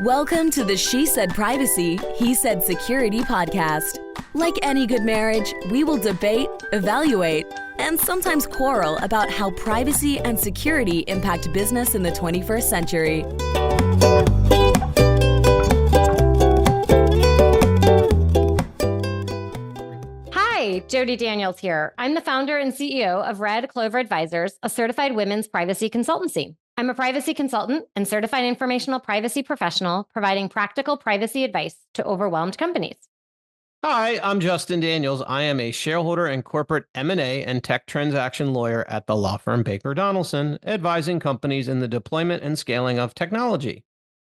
Welcome to the She Said Privacy, He Said Security podcast. Like any good marriage, we will debate, evaluate, and sometimes quarrel about how privacy and security impact business in the 21st century. Hi, Jody Daniels here. I'm the founder and CEO of Red Clover Advisors, a certified women's privacy consultancy. I'm a privacy consultant and certified informational privacy professional, providing practical privacy advice to overwhelmed companies. Hi, I'm Justin Daniels. I am a shareholder and corporate M&A and tech transaction lawyer at the law firm Baker Donaldson, advising companies in the deployment and scaling of technology.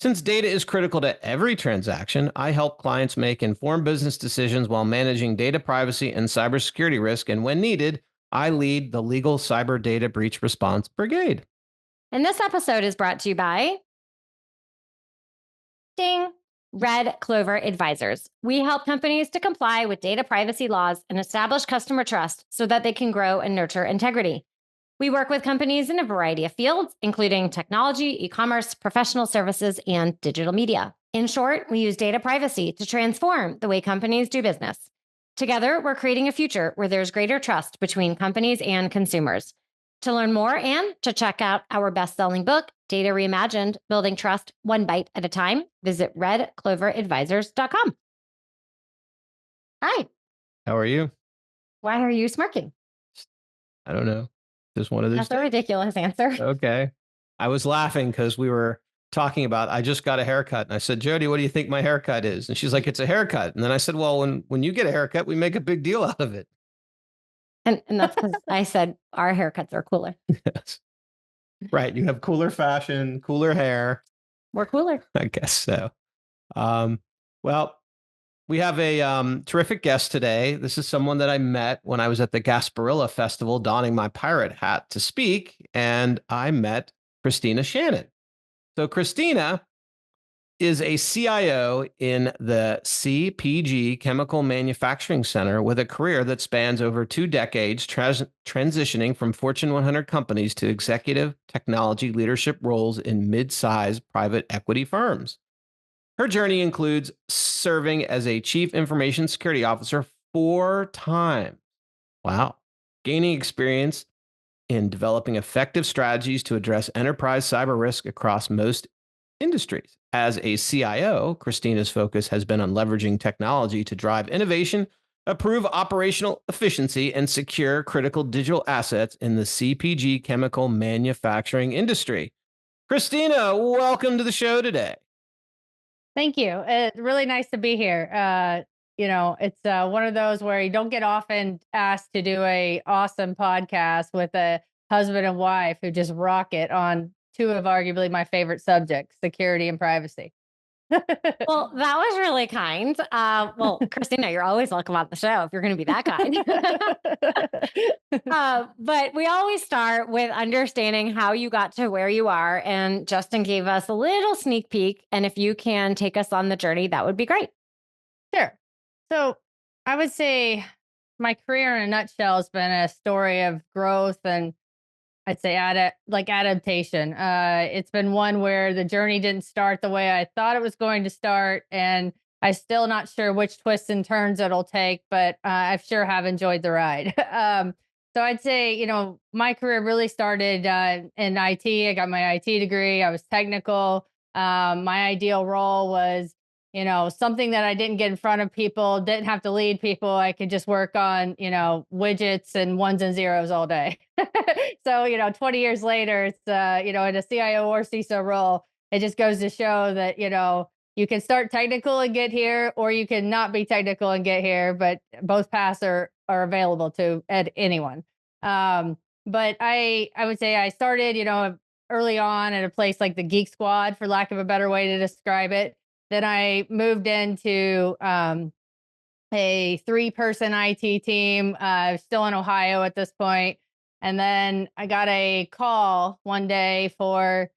Since data is critical to every transaction, I help clients make informed business decisions while managing data privacy and cybersecurity risk, and when needed, I lead the Legal Cyber Data Breach Response Brigade. And this episode is brought to you by Ding, Red Clover Advisors. We help companies to comply with data privacy laws and establish customer trust so that they can grow and nurture integrity. We work with companies in a variety of fields, including technology, e-commerce, professional services, and digital media. In short, we use data privacy to transform the way companies do business. Together, we're creating a future where there's greater trust between companies and consumers. To learn more and to check out our best-selling book, Data Reimagined, Building Trust One Bite at a Time, visit redcloveradvisors.com. Hi. How are you? Why are you smirking? I don't know. Just one of those. That's a ridiculous answer. Okay. I was laughing because we were talking about, I just got a haircut. And I said, Jody, what do you think my haircut is? And she's like, it's a haircut. And then I said, well, when you get a haircut, we make a big deal out of it. And that's because I said our haircuts are cooler. Yes. Right. You have cooler fashion, cooler hair. We're cooler. I guess so. Well, we have a terrific guest today. This is someone that I met when I was at the Gasparilla Festival donning my pirate hat to speak, and I met Christina Shannon. So Christina is a CIO in the CPG Chemical Manufacturing Center with a career that spans over 2 decades, transitioning from Fortune 100 companies to executive technology leadership roles in mid-sized private equity firms. Her journey includes serving as a chief information security officer 4 times. Wow. Gaining experience in developing effective strategies to address enterprise cyber risk across most industries. As a CIO, Christina's focus has been on leveraging technology to drive innovation, improve operational efficiency, and secure critical digital assets in the CPG chemical manufacturing industry. Christina, welcome to the show today. Thank you. It's really nice to be here. It's one of those where you don't get often asked to do a awesome podcast with a husband and wife who just rock it on 2 of arguably my favorite subjects, security and privacy. Well, that was really kind. Christina, you're always welcome on the show if you're going to be that kind. But we always start with understanding how you got to where you are. And Justin gave us a little sneak peek. And if you can take us on the journey, that would be great. Sure. So I would say my career in a nutshell has been a story of growth and I'd say adaptation. It's been one where the journey didn't start the way I thought it was going to start, and I'm still not sure which twists and turns it'll take, but I sure have enjoyed the ride. So I'd say, my career really started in IT. I got my IT degree. I was technical. My ideal role was something that I didn't get in front of people, didn't have to lead people. I could just work on, widgets and ones and zeros all day. So, 20 years later, it's, in a CIO or CISO role, it just goes to show that, you can start technical and get here, or you can not be technical and get here, but both paths are available to anyone. But I would say I started, early on at a place like the Geek Squad, for lack of a better way to describe it. Then I moved into a 3-person IT team, still in Ohio at this point. And then I got a call one day for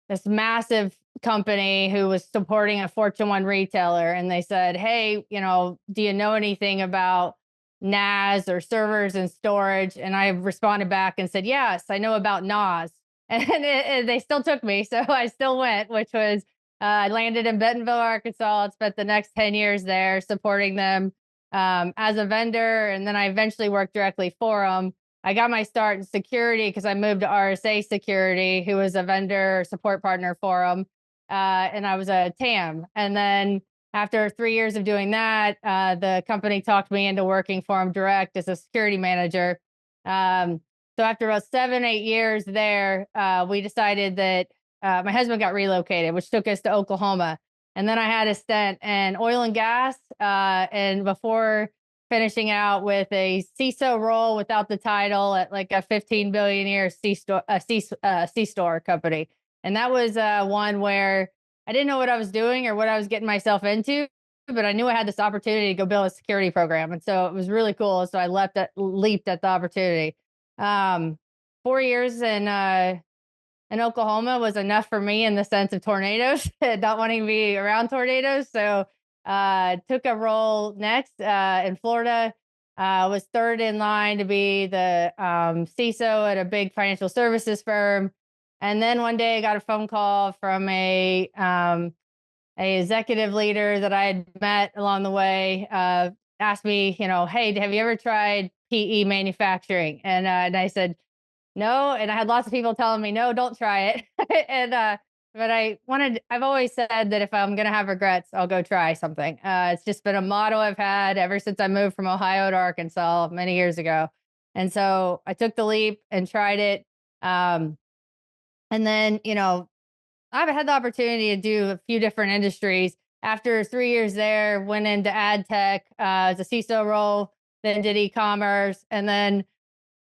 this massive company who was supporting a Fortune 1 retailer. And they said, hey, do you know anything about NAS or servers and storage? And I responded back and said, yes, I know about NAS. And they still took me. So I still went, which was I landed in Bentonville, Arkansas, and spent the next 10 years there supporting them as a vendor. And then I eventually worked directly for them. I got my start in security because I moved to RSA Security, who was a vendor support partner for them. And I was a TAM. And then after 3 years of doing that, the company talked me into working for them direct as a security manager. So after about 7, 8 years there, we decided that my husband got relocated, which took us to Oklahoma. And then I had a stint in oil and gas. And before finishing out with a CISO role without the title at like a 15 billion a year C-store company. And that was one where I didn't know what I was doing or what I was getting myself into, but I knew I had this opportunity to go build a security program. And so it was really cool. So I leaped at the opportunity. 4 years in Oklahoma was enough for me in the sense of tornadoes, not wanting to be around tornadoes. So took a role next in Florida. Was third in line to be the CISO at a big financial services firm. And then one day I got a phone call from a executive leader that I had met along the way, asked me, hey, have you ever tried PE manufacturing? And I said, no. And I had lots of people telling me, no, don't try it. And, but I've always said that if I'm going to have regrets, I'll go try something. It's just been a motto I've had ever since I moved from Ohio to Arkansas many years ago. And so I took the leap and tried it. And then, I've had the opportunity to do a few different industries. After 3 years there, went into ad tech as a CISO role, then did e-commerce. And then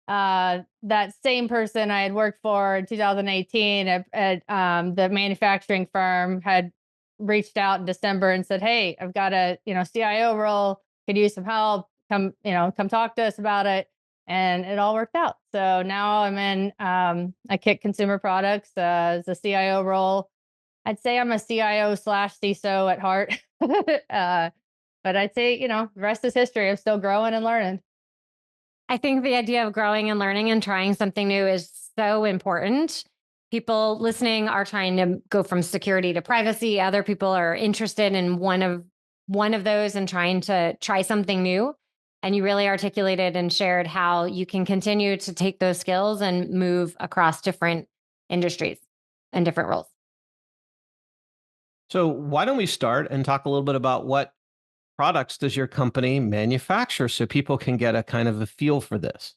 that same person I had worked for in 2018 at the manufacturing firm had reached out in December and said, hey, I've got a CIO role, could use some help. Come talk to us about it. And it all worked out. So now I'm in KIK Consumer Products as a CIO role. I'd say I'm a CIO/CISO at heart. But I'd say, the rest is history. I'm still growing and learning. I think the idea of growing and learning and trying something new is so important. People listening are trying to go from security to privacy. Other people are interested in one of those and trying to try something new. And you really articulated and shared how you can continue to take those skills and move across different industries and different roles. So why don't we start and talk a little bit about what products does your company manufacture so people can get a kind of a feel for this?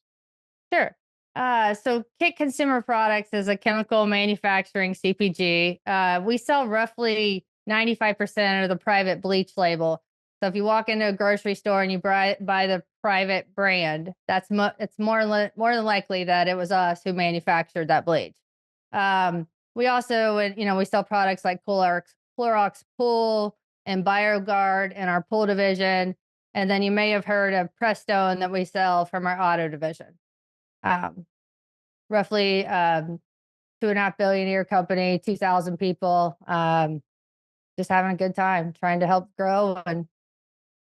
Sure. So KIK Consumer Products is a chemical manufacturing CPG. We sell roughly 95% of the private bleach label. So if you walk into a grocery store and you buy the private brand, it's more than likely that it was us who manufactured that bleach. We also, we sell products like Clorox Pool and BioGuard in our pool division. And then you may have heard of Prestone that we sell from our auto division. Roughly 2.5 billion a year company, 2,000 people, just having a good time trying to help grow and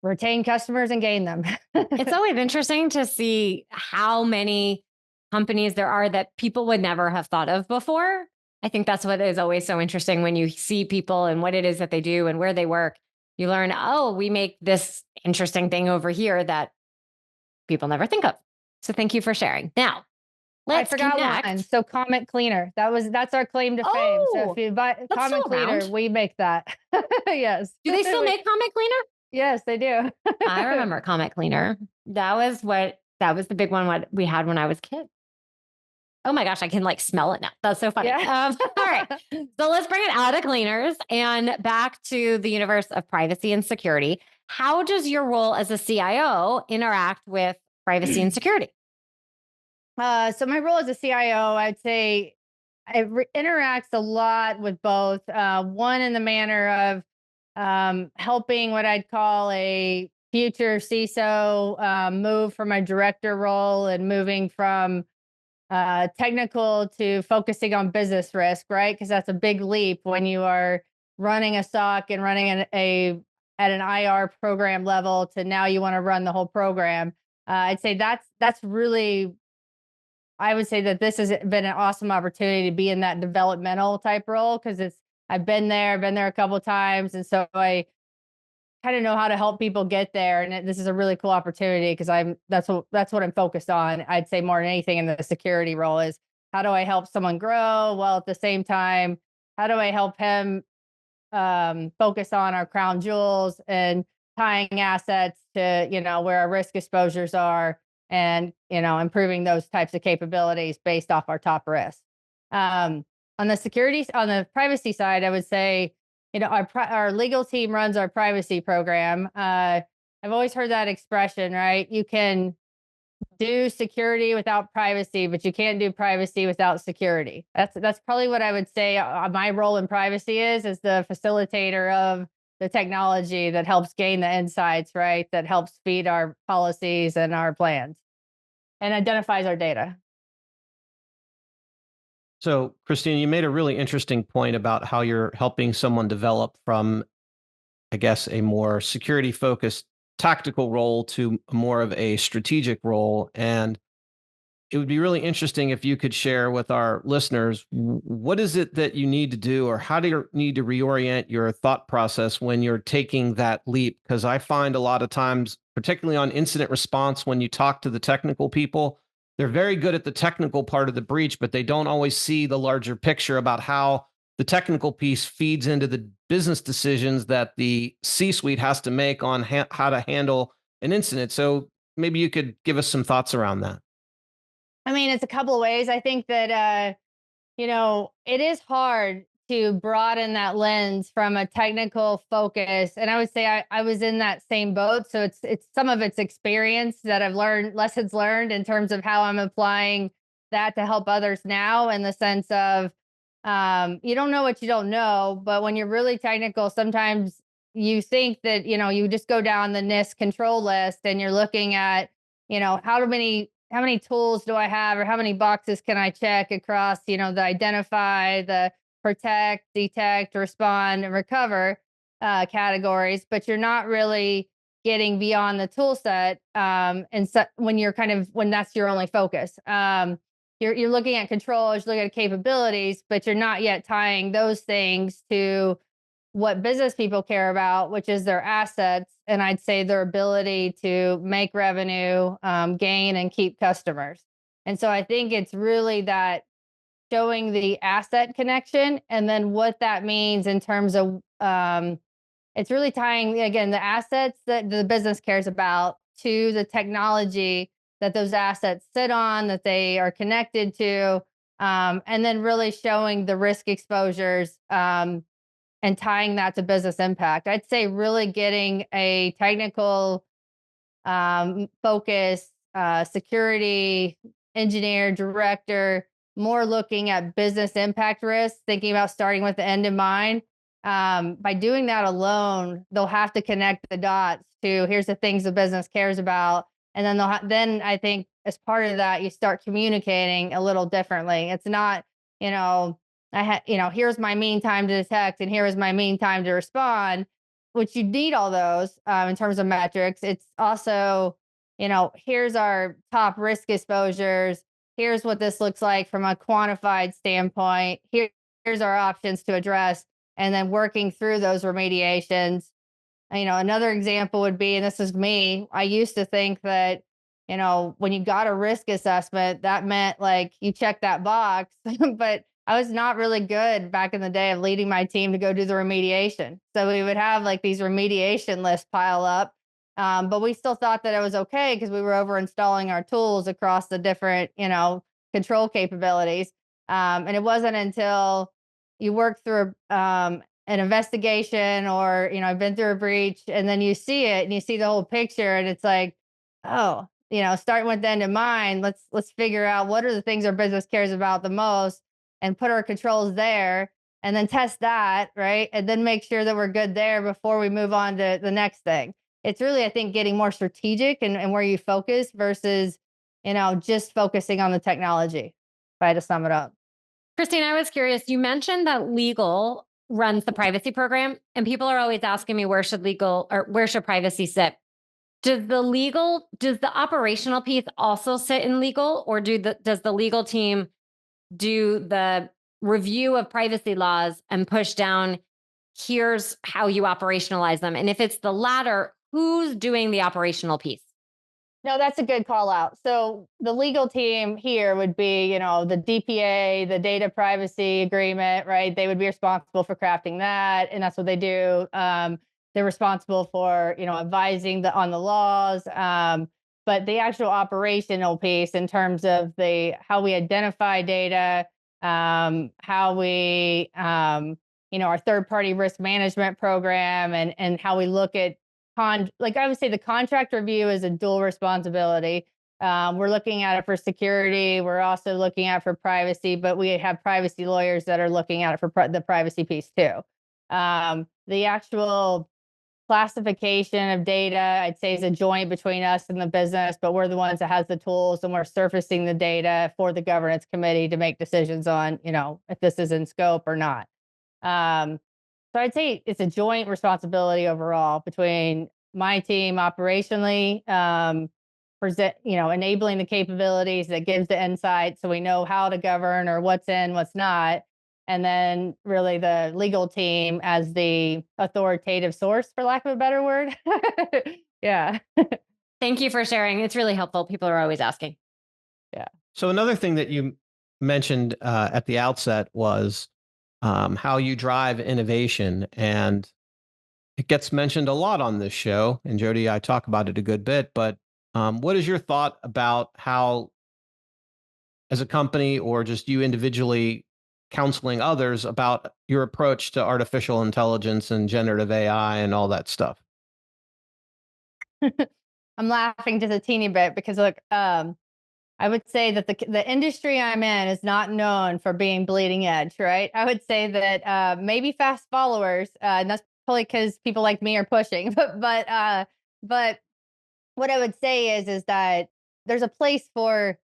retain customers and gain them. It's always interesting to see how many companies there are that people would never have thought of before. I think that's what is always so interesting when you see people and what it is that they do and where they work. You learn, oh, we make this interesting thing over here that people never think of. So thank you for sharing. Now, let's connect. One. So Comet Cleaner. That's our claim to fame. So if you buy Comet Cleaner, we make that. Yes. Do they still make Comet Cleaner? Yes, they do. I remember Comet Cleaner. That was the big one what we had when I was a kid. Oh my gosh, I can smell it now. That's so funny. Yeah. All right. So let's bring it out of cleaners and back to the universe of privacy and security. How does your role as a CIO interact with privacy and security? So my role as a CIO, I'd say it interacts a lot with both. One in the manner of helping what I'd call a future CISO move from a director role and moving from technical to focusing on business risk, right? Because that's a big leap when you are running a SOC and running at an IR program level to now you want to run the whole program. I'd say that's really, I would say that this has been an awesome opportunity to be in that developmental type role because I've been there a couple of times. And so I kind of know how to help people get there. And this is a really cool opportunity because that's what I'm focused on. I'd say more than anything in the security role is how do I help someone grow while at the same time, how do I help him focus on our crown jewels and tying assets to, where our risk exposures are and, improving those types of capabilities based off our top risks. On the privacy side, I would say, our legal team runs our privacy program. I've always heard that expression, right? You can do security without privacy, but you can't do privacy without security. That's probably what I would say my role in privacy is the facilitator of the technology that helps gain the insights, right? That helps feed our policies and our plans and identifies our data. So, Christina, you made a really interesting point about how you're helping someone develop from, I guess, a more security focused tactical role to more of a strategic role. And it would be really interesting if you could share with our listeners, what is it that you need to do, or how do you need to reorient your thought process when you're taking that leap? Because I find a lot of times, particularly on incident response, when you talk to the technical people, they're very good at the technical part of the breach, but they don't always see the larger picture about how the technical piece feeds into the business decisions that the C-suite has to make on how to handle an incident. So maybe you could give us some thoughts around that. I mean, it's a couple of ways. I think that, it is hard to broaden that lens from a technical focus. And I would say I was in that same boat. So it's some of it's experience that I've learned, lessons learned in terms of how I'm applying that to help others now, in the sense of you don't know what you don't know. But when you're really technical, sometimes you think that, you just go down the NIST control list and you're looking at, how many tools do I have, or how many boxes can I check across, the identify, the protect, detect, respond, and recover categories, but you're not really getting beyond the tool set. And so when that's your only focus, you're looking at controls, you're looking at capabilities, but you're not yet tying those things to what business people care about, which is their assets. And I'd say their ability to make revenue, gain, and keep customers. And so I think it's really that showing the asset connection, and then what that means in terms of it's really tying, again, the assets that the business cares about to the technology that those assets sit on, that they are connected to, and then really showing the risk exposures, and tying that to business impact. I'd say really getting a technical focus, security engineer, director, more looking at business impact risks, thinking about starting with the end in mind. By doing that alone, they'll have to connect the dots to here's the things the business cares about. And then then I think as part of that, you start communicating a little differently. It's not, here's my mean time to detect and here is my mean time to respond, which you need all those in terms of metrics. It's also, here's our top risk exposures. Here's what this looks like from a quantified standpoint. Here's our options to address, and then working through those remediations. Another example would be, and this is me, I used to think that, when you got a risk assessment, that meant like you check that box, but I was not really good back in the day of leading my team to go do the remediation. So we would have like these remediation lists pile up. But we still thought that it was okay because we were over installing our tools across the different, control capabilities. And it wasn't until you work through an investigation, or, I've been through a breach, and then you see it and you see the whole picture, and it's like, oh, starting with the end in mind, let's figure out what are the things our business cares about the most and put our controls there, and then test that, right? And then make sure that we're good there before we move on to the next thing. It's really, I think, getting more strategic and where you focus versus, just focusing on the technology, if I had to sum it up. Christine, I was curious. You mentioned that legal runs the privacy program, and people are always asking me where should privacy sit? Does the operational piece also sit in legal, or does the legal team do the review of privacy laws and push down, here's how you operationalize them? And if it's the latter, who's doing the operational piece? No, that's a good call out. So the legal team here would be, the DPA, the data privacy agreement, right? They would be responsible for crafting that, and that's what they do. They're responsible for, advising on the laws. But the actual operational piece in terms of how we identify data, how we, our third party risk management program, and how we look at like I would say the contract review is a dual responsibility. We're looking at it for security. We're also looking at it for privacy, but we have privacy lawyers that are looking at it for the privacy piece too. The actual classification of data, I'd say, is a joint between us and the business, but we're the ones that has the tools, and we're surfacing the data for the governance committee to make decisions on, if this is in scope or not. So I'd say it's a joint responsibility overall between my team operationally, enabling the capabilities that gives the insight so we know how to govern or what's in, what's not. And then really the legal team as the authoritative source, for lack of a better word. Yeah. Thank you for sharing. It's really helpful. People are always asking. Yeah. So another thing that you mentioned at the outset was how you drive innovation. And it gets mentioned a lot on this show. And Jody, I talk about it a good bit. But what is your thought about how, as a company or just you individually, counseling others about your approach to artificial intelligence and generative AI and all that stuff? I'm laughing just a teeny bit because, look, I would say that the industry I'm in is not known for being bleeding edge, right? I would say that maybe fast followers, and that's probably because people like me are pushing. But what I would say is that there's a place for,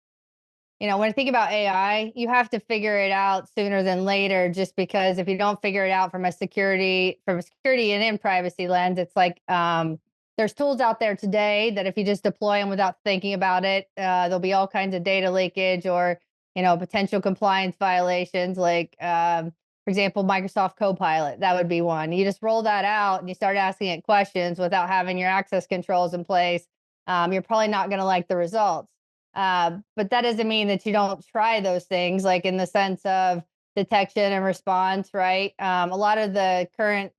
when I think about AI, you have to figure it out sooner than later. Just because if you don't figure it out from a security and in privacy lens, it's like there's tools out there today that if you just deploy them without thinking about it, there'll be all kinds of data leakage or potential compliance violations. Like for example, Microsoft Copilot, that would be one. You just roll that out and you start asking it questions without having your access controls in place. You're probably not going to like the results. But that doesn't mean that you don't try those things, like in the sense of detection and response, right? A lot of the current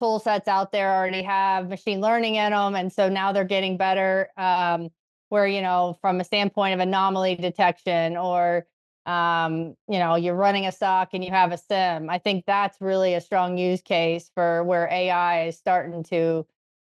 tool sets out there already have machine learning in them. And so now they're getting better where, from a standpoint of anomaly detection or, you're running a SOC and you have a SIM. I think that's really a strong use case for where AI is starting to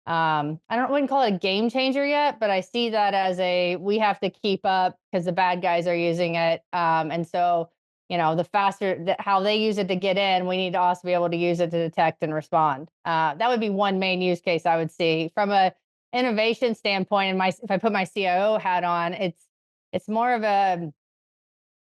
wouldn't call it a game changer yet, but I see that as we have to keep up because the bad guys are using it. And so, the faster how they use it to get in, we need to also be able to use it to detect and respond. That would be one main use case I would see from a innovation standpoint. And if I put my CIO hat on, it's more of a,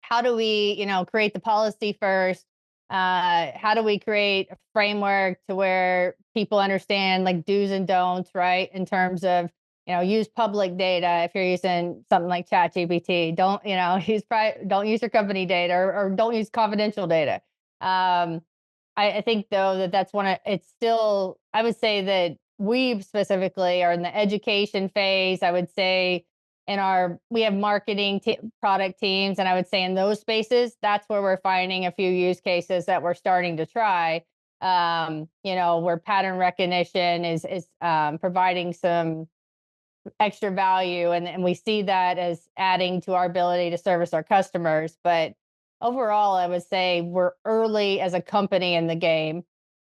how do we, create the policy first? How do we create a framework to where people understand like do's and don'ts, right? In terms of, use public data. If you're using something like ChatGPT, don't don't use your company data or don't use confidential data. I think though that's it's still, I would say that we specifically are in the education phase. I would say we have marketing product teams, and I would say in those spaces, that's where we're finding a few use cases that we're starting to try. Where pattern recognition is providing some extra value, and we see that as adding to our ability to service our customers. But overall, I would say we're early as a company in the game.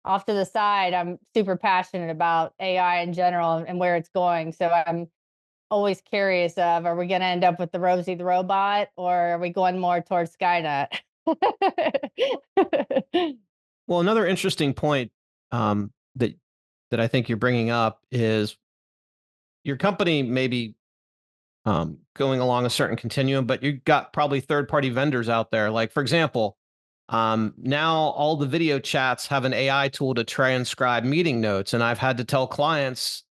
Off to the side, I'm super passionate about AI in general and where it's going. So I'm always curious of, are we going to end up with the Rosie the robot, or are we going more towards Skynet? Well, another interesting point that I think you're bringing up is your company may be going along a certain continuum, but you've got probably third-party vendors out there. Like, for example, now all the video chats have an AI tool to transcribe meeting notes, and I've had to tell clients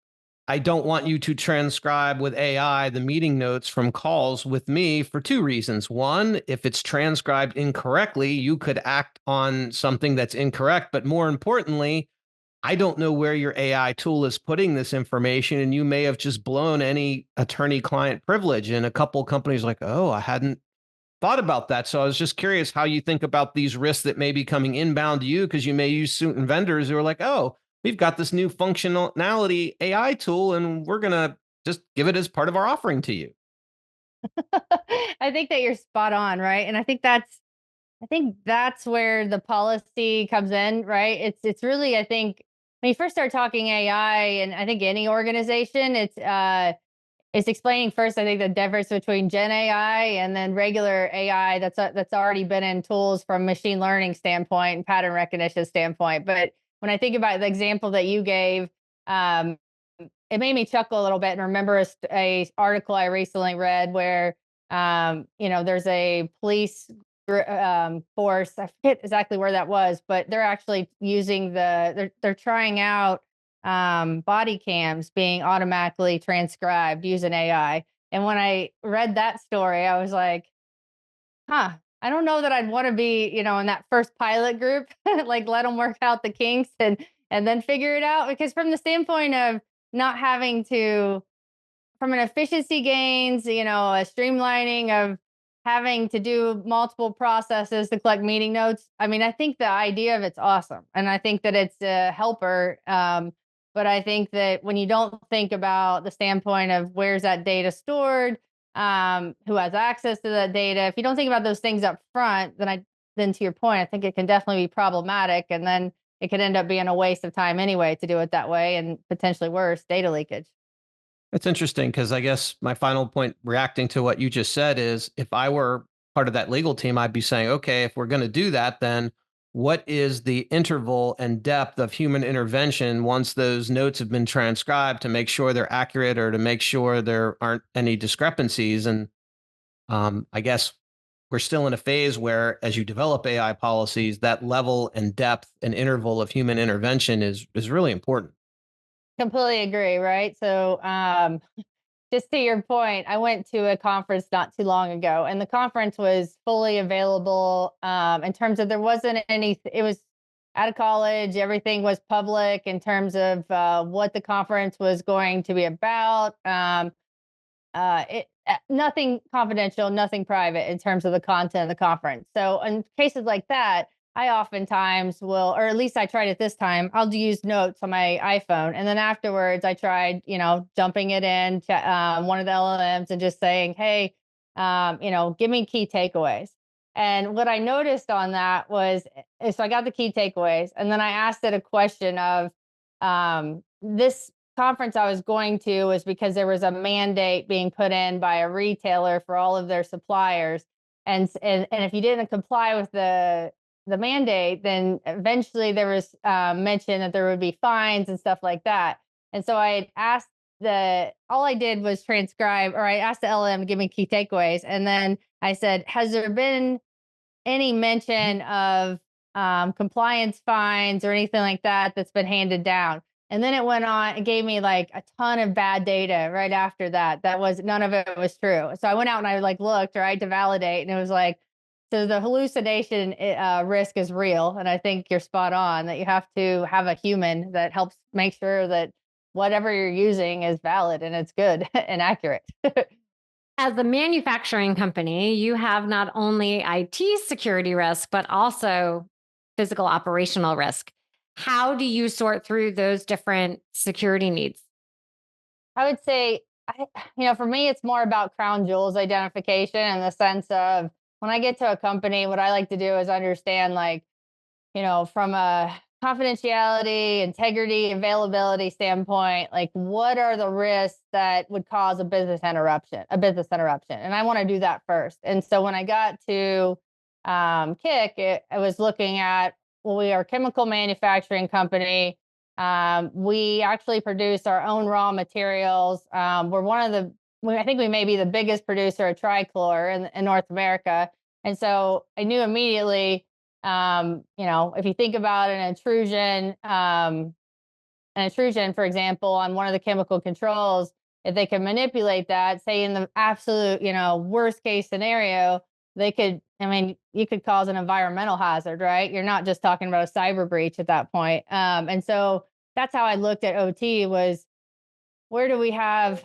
I don't want you to transcribe with AI the meeting notes from calls with me for two reasons. One, if it's transcribed incorrectly, you could act on something that's incorrect. But more importantly, I don't know where your AI tool is putting this information, and you may have just blown any attorney-client privilege. And a couple of companies are like, oh, I hadn't thought about that. So I was just curious how you think about these risks that may be coming inbound to you, because you may use certain vendors who are like, oh, we've got this new functionality AI tool, and we're going to just give it as part of our offering to you. I think that you're spot on, right? And I think that's where the policy comes in, right? It's really, I think, when you first start talking AI, and I think any organization, it's explaining first, I think, the difference between Gen AI and then regular AI that's already been in tools from machine learning standpoint and pattern recognition standpoint. But when I think about the example that you gave, um, it made me chuckle a little bit and remember a article I recently read where there's a police force. I forget exactly where that was, but they're actually using they're trying out body cams being automatically transcribed using AI. And when I read that story, I was like, huh, I don't know that I'd want to be, in that first pilot group, like let them work out the kinks and then figure it out. Because from the standpoint of not having to, from an efficiency gains, a streamlining of having to do multiple processes to collect meeting notes. I mean, I think the idea of it's awesome. And I think that it's a helper. But I think that when you don't think about the standpoint of where's that data stored, who has access to that data, if you don't think about those things up front, then to your point, I think it can definitely be problematic. And then it could end up being a waste of time anyway to do it that way, and potentially worse, data leakage. It's interesting because I guess my final point reacting to what you just said is, if I were part of that legal team, I'd be saying, okay, if we're going to do that, then what is the interval and depth of human intervention once those notes have been transcribed to make sure they're accurate or to make sure there aren't any discrepancies? And I guess we're still in a phase where, as you develop AI policies, that level and depth and interval of human intervention is really important. Completely agree, right? So, just to your point, I went to a conference not too long ago, and the conference was fully available in terms of there wasn't any, it was out of college, everything was public in terms of what the conference was going to be about. Nothing confidential, nothing private in terms of the content of the conference. So in cases like that, I oftentimes will, or at least I tried it this time, I'll use notes on my iPhone. And then afterwards, I tried, dumping it in to one of the LLMs and just saying, hey, give me key takeaways. And what I noticed on that was, so I got the key takeaways, and then I asked it a question of this conference I was going to was because there was a mandate being put in by a retailer for all of their suppliers. And if you didn't comply with the mandate, then eventually there was mention that there would be fines and stuff like that. And so I had asked all I did was transcribe, or I asked the LM to give me key takeaways. And then I said, has there been any mention of compliance fines or anything like that that's been handed down? And then it went on and gave me like a ton of bad data right after that. None of it was true. So I went out and I looked, tried to validate, and it was like, so the hallucination risk is real. And I think you're spot on that you have to have a human that helps make sure that whatever you're using is valid and it's good and accurate. As a manufacturing company, you have not only IT security risk, but also physical operational risk. How do you sort through those different security needs? I would say, for me, it's more about crown jewels identification in the sense of when I get to a company, what I like to do is understand, from a confidentiality, integrity, availability standpoint, what are the risks that would cause a business interruption. And I want to do that first. And so when I got to KIK, I was looking at, well, we are a chemical manufacturing company. We actually produce our own raw materials. I think we may be the biggest producer of trichlor in North America. And so I knew immediately, if you think about an intrusion, an intrusion, for example, on one of the chemical controls, if they can manipulate that, say in the absolute, worst case scenario, they could, you could cause an environmental hazard, right? You're not just talking about a cyber breach at that point. And so that's how I looked at OT was where do we have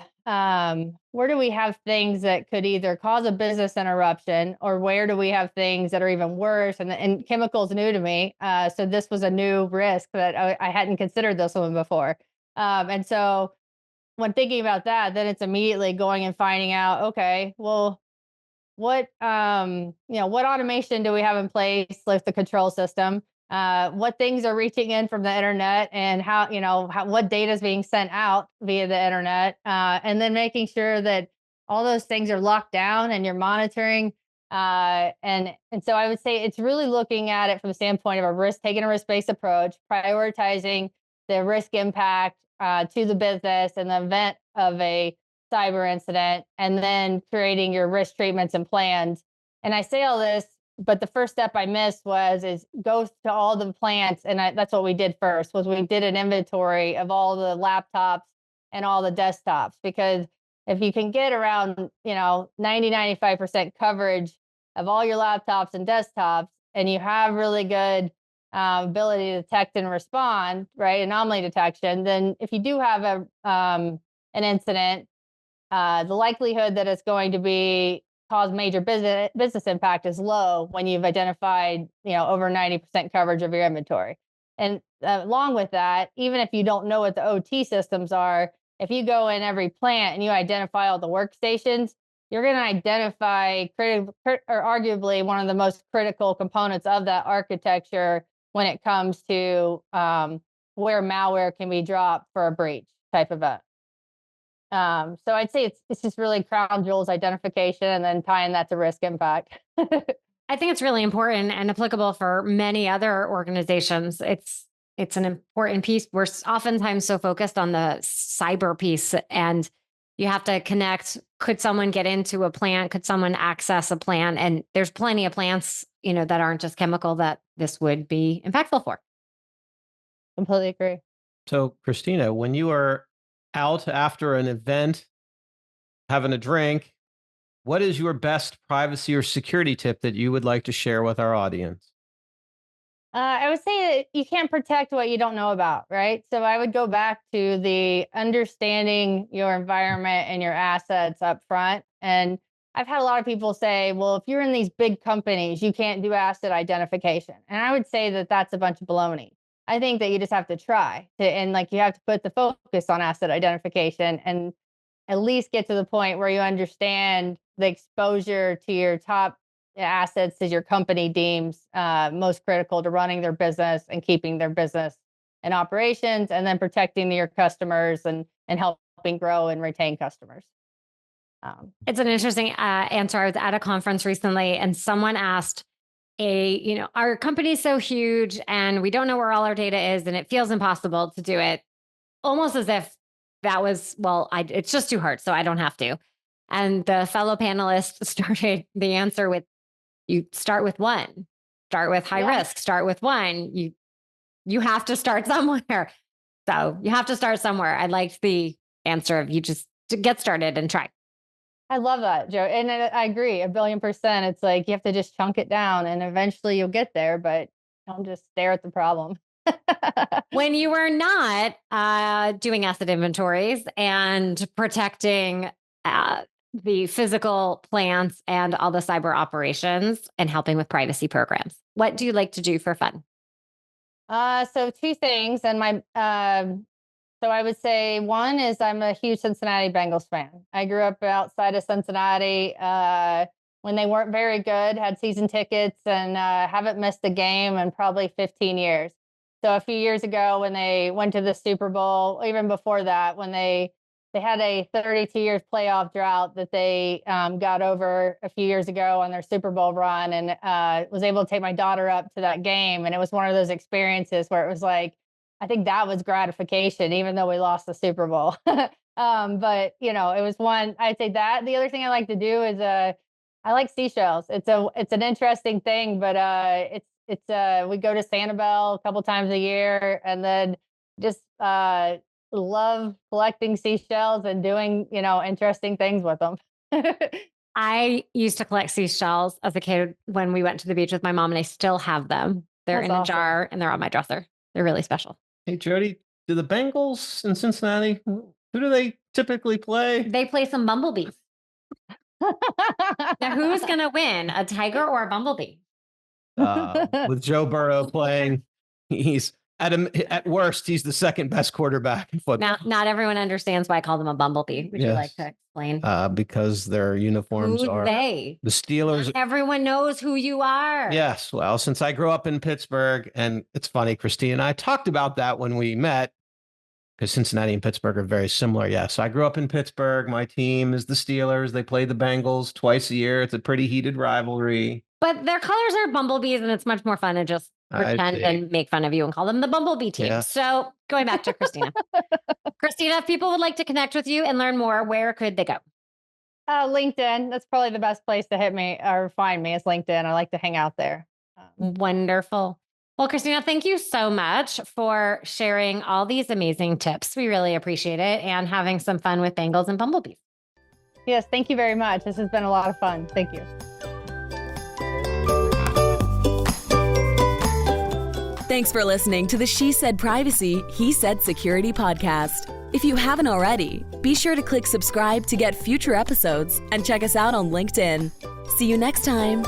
things that could either cause a business interruption, or where do we have things that are even worse? And chemicals new to me, so this was a new risk that I hadn't considered this one before. And so when thinking about that, then it's immediately going and finding out, okay, well, what what automation do we have in place with the control system? What things are reaching in from the internet, and what data is being sent out via the internet, and then making sure that all those things are locked down and you're monitoring. And so I would say it's really looking at it from the standpoint of taking a risk-based approach, prioritizing the risk impact to the business in the event of a cyber incident, and then creating your risk treatments and plans. And I say all this, but the first step I missed is go to all the plants, and that's what we did first. Was we did an inventory of all the laptops and all the desktops, because if you can get around 90-95% coverage of all your laptops and desktops, and you have really good ability to detect and respond, right, anomaly detection, then if you do have an incident, the likelihood that it's going to cause major business impact is low when you've identified, over 90% coverage of your inventory. And along with that, even if you don't know what the OT systems are, if you go in every plant and you identify all the workstations, you're going to identify or arguably one of the most critical components of that architecture when it comes to where malware can be dropped for a breach type event. So I'd say it's just really crown jewels identification and then tying that to risk impact. I think it's really important and applicable for many other organizations. It's an important piece. We're oftentimes so focused on the cyber piece, and you have to connect. Could someone get into a plant? Could someone access a plant? And there's plenty of plants, that aren't just chemical that this would be impactful for. Completely agree. So, Christina, when you are out after an event, having a drink, what is your best privacy or security tip that you would like to share with our audience? I would say that you can't protect what you don't know about, right? So I would go back to the understanding your environment and your assets up front. And I've had a lot of people say, well, if you're in these big companies, you can't do asset identification. And I would say that that's a bunch of baloney. I think that you just have to try and you have to put the focus on asset identification and at least get to the point where you understand the exposure to your top assets as your company deems most critical to running their business and keeping their business in operations, and then protecting your customers and helping grow and retain customers. It's an interesting answer. I was at a conference recently, and someone asked, our company's so huge and we don't know where all our data is, and it feels impossible to do it, almost as if that was, it's just too hard, so I don't have to. And the fellow panelist started the answer with, you start with one, start with high risk, start with one. You have to start somewhere. So you have to start somewhere. I liked the answer of you just to get started and try. I love that, Joe. And I agree 1,000,000,000%. It's like you have to just chunk it down and eventually you'll get there, but don't just stare at the problem. When you are not doing asset inventories and protecting the physical plants and all the cyber operations and helping with privacy programs, what do you like to do for fun? So two things, and so I would say one is I'm a huge Cincinnati Bengals fan. I grew up outside of Cincinnati when they weren't very good, had season tickets, and haven't missed a game in probably 15 years. So a few years ago when they went to the Super Bowl, even before that, when they had a 32 years playoff drought that they got over a few years ago on their Super Bowl run, and was able to take my daughter up to that game. And it was one of those experiences where it was like, I think that was gratification, even though we lost the Super Bowl. But it was one, I'd say that. The other thing I like to do is I like seashells. It's an interesting thing, but we go to Sanibel a couple times a year, and then just love collecting seashells and doing, interesting things with them. I used to collect seashells as a kid when we went to the beach with my mom, and I still have them. They're That's in a awesome. jar and they're on my dresser. They're really special. Hey, Jody, do the Bengals in Cincinnati, who do they typically play? They play some bumblebees. Now, who's going to win, a tiger or a bumblebee? With Joe Burrow playing, he's at worst, he's the second best quarterback in football. Now, not everyone understands why I call them a bumblebee. Would you like to explain? Because their uniforms Who are they? The Steelers. Everyone knows who you are. Yes. Well, since I grew up in Pittsburgh, and it's funny, Christina and I talked about that when we met, because Cincinnati and Pittsburgh are very similar. Yeah. So I grew up in Pittsburgh. My team is the Steelers. They play the Bengals twice a year. It's a pretty heated rivalry. But their colors are bumblebees, and it's much more fun to just pretend and make fun of you and call them the bumblebee team. Yeah. So going back to Christina. Christina, if people would like to connect with you and learn more, where could they go? LinkedIn. That's probably the best place to hit me or find me is LinkedIn. I like to hang out there. Wonderful. Well, Christina, thank you so much for sharing all these amazing tips. We really appreciate it, and having some fun with Bengals and bumblebees. Yes, thank you very much. This has been a lot of fun. Thank you. Thanks for listening to the She Said Privacy, He Said Security podcast. If you haven't already, be sure to click subscribe to get future episodes and check us out on LinkedIn. See you next time.